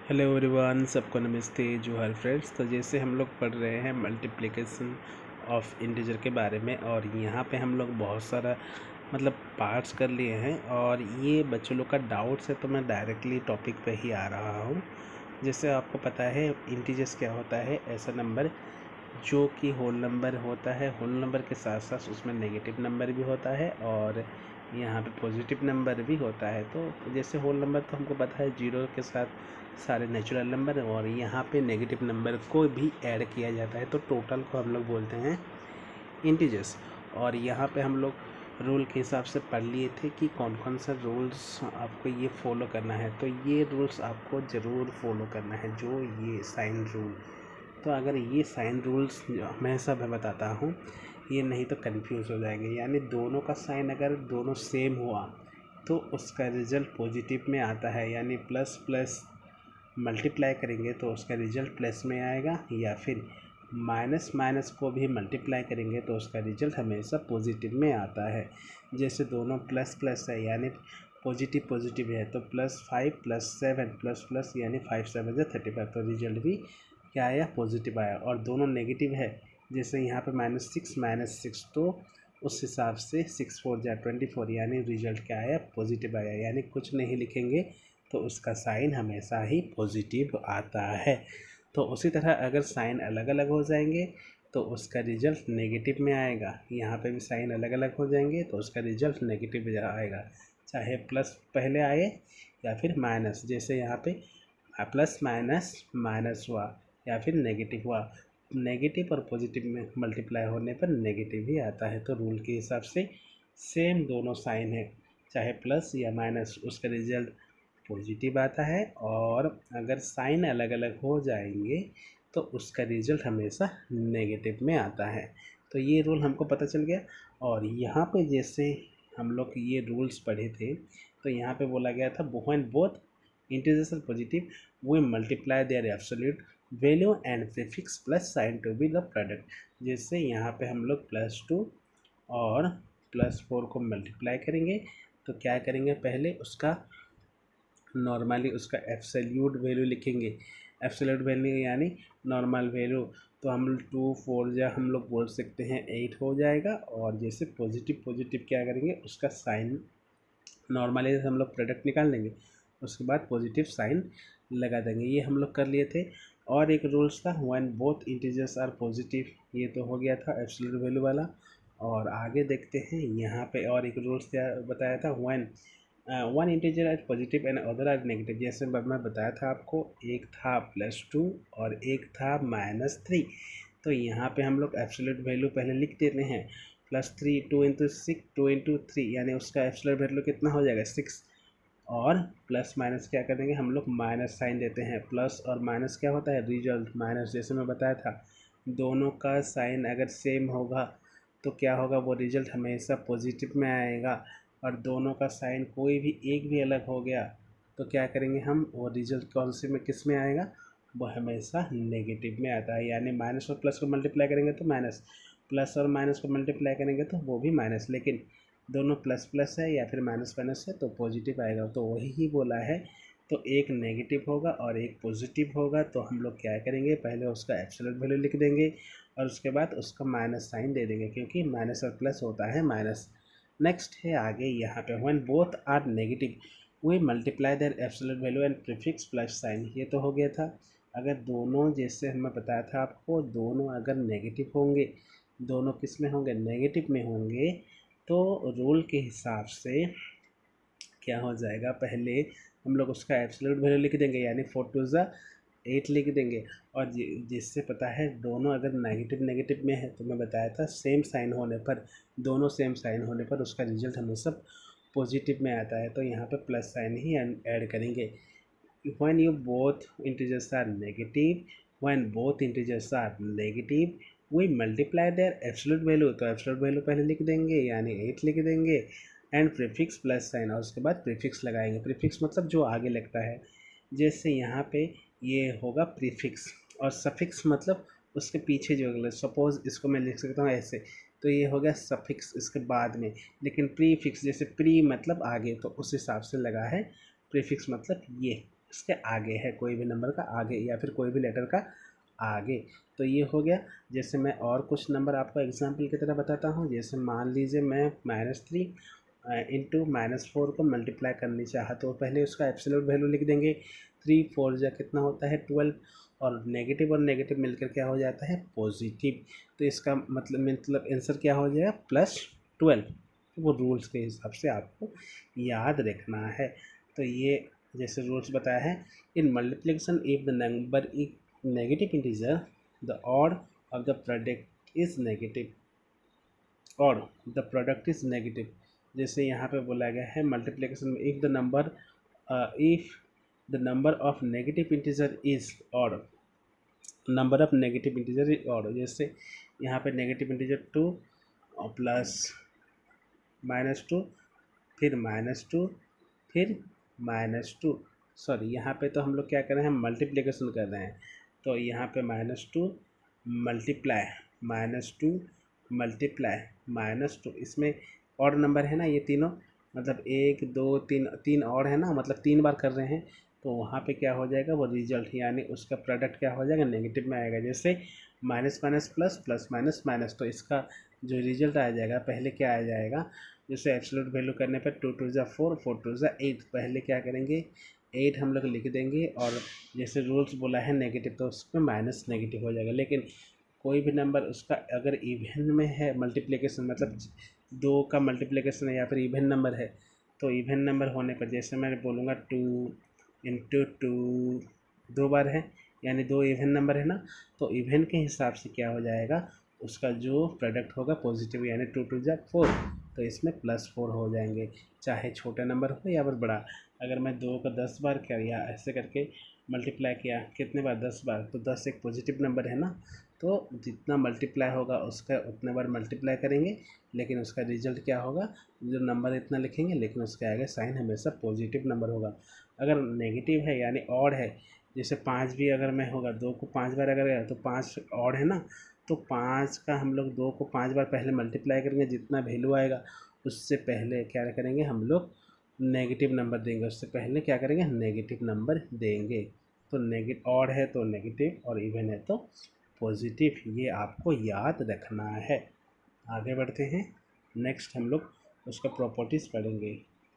Hello everyone, सबको नमस्ते। जोहार फ्रेंड्स। तो जैसे हम लोग पढ़ रहे हैं मल्टीप्लिकेशन ऑफ इंटीजर के बारे में, और यहाँ पे हम लोग बहुत सारा पार्ट्स कर लिए हैं, और ये बच्चों लोग का डाउट्स है तो मैं डायरेक्टली टॉपिक पे ही आ रहा हूँ। जैसे आपको पता है इंटीजर्स क्या होता है, ऐसा नंबर जो कि होल नंबर होता है। होल नंबर के साथ साथ उसमें नेगेटिव नंबर भी होता है और यहाँ पे पॉजिटिव नंबर भी होता है। तो जैसे होल नंबर तो हमको पता है जीरो के साथ सारे नेचुरल नंबर, और यहाँ पे नेगेटिव नंबर को भी ऐड किया जाता है, तो टोटल को हम लोग बोलते हैं इंटीजर्स। और यहाँ पे हम लोग रूल के हिसाब से पढ़ लिए थे कि कौन कौन सा रूल्स आपको ये फॉलो करना है। तो ये रूल्स आपको ज़रूर फॉलो करना है, जो ये साइन रूल। तो अगर ये साइन रूल्स हमेशा मैं बताता हूँ, ये नहीं तो कंफ्यूज हो जाएंगे। यानी दोनों का साइन अगर दोनों सेम हुआ तो उसका रिजल्ट पॉजिटिव में आता है, यानी प्लस प्लस मल्टीप्लाई करेंगे तो उसका रिजल्ट प्लस में आएगा, या फिर माइनस माइनस को भी मल्टीप्लाई करेंगे तो उसका रिजल्ट हमेशा पॉजिटिव में आता है। जैसे दोनों प्लस प्लस है यानी पॉजिटिव पॉजिटिव है, तो +5 + 7 प्लस प्लस यानी 5 × 7 = 35, तो रिजल्ट भी क्या आया, पॉजिटिव आया। और दोनों नेगेटिव है, जैसे यहाँ पे -6 तो उस हिसाब से 6 × 4 = 24, यानी रिजल्ट क्या आया, पॉजिटिव आया। यानी कुछ नहीं लिखेंगे तो उसका साइन हमेशा ही पॉजिटिव आता है। तो उसी तरह अगर साइन अलग अलग हो जाएंगे तो उसका रिजल्ट नेगेटिव में आएगा। यहाँ पे भी साइन अलग अलग हो जाएंगे तो उसका रिजल्ट नेगेटिव में आएगा, चाहे प्लस पहले आए या फिर माइनस। जैसे यहाँ पे प्लस माइनस माइनस हुआ या फिर नेगेटिव हुआ, नेगेटिव और पॉजिटिव में मल्टीप्लाई होने पर नेगेटिव ही आता है। तो रूल के हिसाब से सेम दोनों साइन है, चाहे प्लस या माइनस, उसका रिजल्ट पॉजिटिव आता है। और अगर साइन अलग अलग हो जाएंगे तो उसका रिजल्ट हमेशा नेगेटिव में आता है। तो ये रूल हमको पता चल गया। और यहाँ पे जैसे हम लोग ये रूल्स पढ़े थे, तो यहाँ पे बोला गया था when both integers are positive we multiply their absolute value and prefix plus sign to be the product। जैसे यहाँ पे हम लोग +2 और +4 को मल्टीप्लाई करेंगे तो क्या करेंगे, पहले उसका नॉर्मली उसका एब्सोल्यूट वैल्यू लिखेंगे। एब्सोल्यूट वैल्यू यानी नॉर्मल वैल्यू, तो हम 2 4 या हम लोग बोल सकते हैं 8 हो जाएगा। और जैसे पॉजिटिव पॉजिटिव क्या करेंगे, उसका साइन नॉर्मली हम लोग प्रोडक्ट निकाल लेंगे, उसके बाद पॉजिटिव साइन लगा देंगे। ये हम लोग कर लिए थे। और एक रूल्स था when both integers are positive, ये तो हो गया था एब्सोल्यूट वैल्यू वाला। और आगे देखते हैं यहाँ पे और एक रूल्स बताया था when one integer are positive and other are negative. जैसे मैं बताया था आपको, एक था +2 और एक था -3। तो यहाँ पे हम लोग एब्सोल्यूट वैल्यू पहले लिख देते हैं, +3 2 × 6 2 × 3, यानी उसका एब्सोल्यूट वैल्यू कितना हो जाएगा, 6। और प्लस माइनस क्या करेंगे, हम लोग माइनस साइन देते हैं। प्लस और माइनस क्या होता है, रिजल्ट। माइनस जैसे मैं बताया था, दोनों का साइन अगर सेम होगा तो क्या होगा, वो रिजल्ट हमेशा पॉजिटिव में आएगा। और दोनों का साइन कोई भी एक भी अलग हो गया तो क्या करेंगे हम, वो रिजल्ट कौन से में किस में आएगा, वो हमेशा नेगेटिव में आता है। यानी माइनस और प्लस को मल्टीप्लाई करेंगे तो माइनस, प्लस और माइनस को मल्टीप्लाई करेंगे तो वो भी माइनस, लेकिन दोनों प्लस प्लस है या फिर माइनस माइनस है तो पॉजिटिव आएगा। तो वही ही बोला है। तो एक नेगेटिव होगा और एक पॉजिटिव होगा, तो हम लोग क्या करेंगे, पहले उसका एब्सोल्यूट वैल्यू लिख देंगे और उसके बाद उसका माइनस साइन दे देंगे, क्योंकि माइनस और प्लस होता है माइनस। नेक्स्ट है आगे यहाँ पे when both are negative we multiply their absolute value and prefix plus sign. ये तो हो गया था। अगर दोनों, जैसे हमें बताया था आपको, दोनों अगर नेगेटिव होंगे, दोनों किस में होंगे, नेगेटिव में होंगे, तो रूल के हिसाब से क्या हो जाएगा, पहले हम लोग उसका एब्सोल्यूट वैल्यू लिख देंगे, यानी 4 2 ज़ा 8 लिख देंगे। और जिससे पता है दोनों अगर नेगेटिव नेगेटिव में है, तो मैं बताया था सेम साइन होने पर, दोनों सेम साइन होने पर उसका रिजल्ट हमेशा पॉजिटिव में आता है। तो यहाँ पे प्लस साइन ही ऐड करेंगे। when you both integers are negative when both integers are negative we multiply their absolute value। तो एब्सोल्यूट वैल्यू पहले लिख देंगे यानी 8 लिख देंगे, एंड प्रीफिक्स प्लस साइन, और उसके बाद प्रीफिक्स लगाएंगे। प्रीफिक्स मतलब जो आगे लगता है। जैसे यहाँ पे ये होगा प्रीफिक्स, और सफिक्स मतलब उसके पीछे जो अगला, सपोज इसको मैं लिख सकता हूँ ऐसे, तो ये हो गया सफिक्स इसके बाद में। लेकिन प्रीफिक्स जैसे प्री मतलब आगे, तो उस हिसाब से लगा है। प्रीफिक्स मतलब ये इसके आगे है, कोई भी नंबर का आगे या फिर कोई भी लेटर का आगे। तो ये हो गया। जैसे मैं और कुछ नंबर आपको एग्जांपल की तरह बताता हूँ। जैसे मान लीजिए मैं -3 इंटू -4 को मल्टीप्लाई करनी चाहा तो पहले उसका एब्सोल्यूट वैल्यू लिख देंगे। 3 4 जा कितना होता है 12, और नेगेटिव मिलकर क्या हो जाता है पॉजिटिव। तो इसका मतलब आंसर क्या हो जाएगा +12। वो रूल्स के हिसाब से आपको याद रखना है। तो ये जैसे रूल्स बताया है, इन multiplication if the number is negative integer the odd of the product is negative और द प्रोडक्ट इज नेगेटिव। जैसे यहाँ पे बोला गया है मल्टीप्लिकेशन में if the number of negative integer is odd, number of negative integer is odd. जैसे यहाँ पे नेगेटिव इंटीजर 2 और प्लस -2 फिर -2 फिर -2, सॉरी यहाँ पे तो हम लोग क्या कर रहे हैं मल्टीप्लिकेशन कर रहे हैं। तो यहाँ पे -2 मल्टीप्लाई -2 मल्टीप्लाई -2, इसमें ऑड नंबर है ना ये तीनों, मतलब 1 2 3 3 और है ना, मतलब 3 बार कर रहे हैं। तो वहाँ पे क्या हो जाएगा वो रिजल्ट यानी उसका प्रोडक्ट क्या हो जाएगा नेगेटिव में आएगा। जैसे minus minus plus plus minus minus, तो इसका जो रिजल्ट आ जाएगा पहले क्या आ जाएगा, जैसे एब्सोल्यूट वैल्यू करने पर 2 2 ज़ा 4 4 2 ज़ा 8, पहले क्या करेंगे 8 हम लोग लिख देंगे, और जैसे रूल्स बोला है नेगेटिव तो उसमें माइनस नेगेटिव हो जाएगा। लेकिन कोई भी नंबर उसका अगर इवन में है मल्टीप्लिकेशन, मतलब 2 का मल्टीप्लिकेशन है या फिर इवन नंबर है, तो इवन नंबर होने पर जैसे मैं बोलूँगा 2 इंटू 2 2 बार है यानी 2 इवन नंबर है ना, तो इवन के हिसाब से क्या हो जाएगा उसका जो प्रोडक्ट होगा पॉजिटिव, यानी 2 2 ज़ा 4, तो इसमें +4 हो जाएंगे, चाहे छोटा नंबर हो या फिर बड़ा। अगर मैं 2 का 10 बार किया ऐसे करके मल्टीप्लाई किया कितने बार 10 बार, तो 10 एक पॉजिटिव नंबर है ना, तो जितना मल्टीप्लाई होगा उसका उतने बार मल्टीप्लाई करेंगे, लेकिन उसका रिजल्ट क्या होगा, जो नंबर इतना लिखेंगे लेकिन उसका आगे साइन हमेशा पॉजिटिव नंबर होगा। अगर नेगेटिव है यानी ऑड है, जैसे 5 भी अगर मैं होगा 2 को 5 बार अगर गया तो 5 ऑड है ना, तो 5 का हम लोग 2 को 5 बार पहले मल्टीप्लाई करेंगे, जितना वैल्यू आएगा उससे पहले क्या करेंगे हम लोग नेगेटिव नंबर देंगे, उससे पहले क्या करेंगे नेगेटिव नंबर देंगे। तो नेगेटिव ऑड है तो नेगेटिव और इवन है तो पॉजिटिव, ये आपको याद रखना है। आगे बढ़ते हैं, नेक्स्ट हम लोग उसका प्रॉपर्टीज़ पढ़ेंगे।